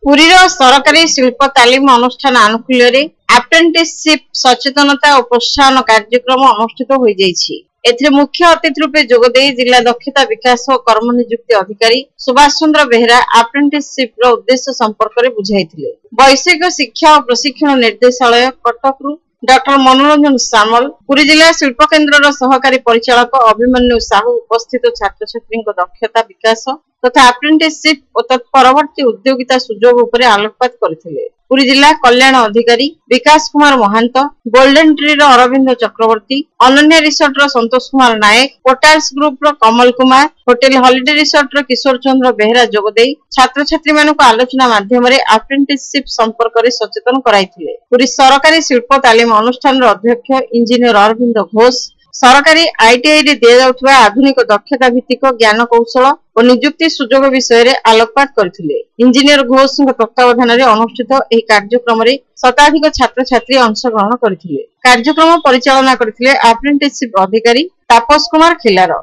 पुरीर सरकारी शिल्प तालीम अनुष्ठान आनुकूल्य अप्रेंटिसशिप सचेतनता और प्रोत्साहन कार्यक्रम अनुष्ठित हो जाइछि। एथिरे मुख्य अतिथि रूपे जोगदे जिला दक्षता विकास और कर्म नियुक्ति अधिकारी सुभाष चंद्र बेहरा अप्रेंटिसशिप रो उद्देश्य संपर्क में बुझाइथिले। वैषयिक शिक्षा और प्रशिक्षण निर्देशालय कटक डॉक्टर मनोरंजन सामल, पुरी जिला शिल्प केन्द्र सहकारी परिचालक अभिमन्यु साहू उपस्थित छात्र छात्री दक्षता विकास तथा अप्रेंटिसशिप और तत्परवर्ती उद्योगिता सुजोग उपर आलोकपात करथिले। पुरी जिला कल्याण अधिकारी विकास कुमार महांत, गोल्डन ट्री अरविंद चक्रवर्ती, Ananya resort Santosh Kumar Nayak, पोर्टाल्स group Kamal Kumar, hotel holiday resort किशोर चंद्र बेहरा जोगदे छात्र छात्री मानक आलोचना माध्यम अप्रेंटिसशिप संपर्क में सचेतन कराइथिले। पुरी सरकारी शिल्प तालीम अनुष्ठान अध्यक्ष इंजीनियर अरविंद घोष सरकारी आईटीआई रे दिया जाउथबा आधुनिक दक्षता भित्तिक ज्ञान कौशल और नियुक्ति सुजोग विषय रे आलोकपात करथिले। इंजीनियर घोष तत्वावधान रे अनुष्ठित एही कार्यक्रम रे शताधिक छात्र छात्री अंशग्रहण करथिले। कार्यक्रम परिचालना करथिले अप्रेंटिसशिप अधिकारी तापस कुमार खिलार।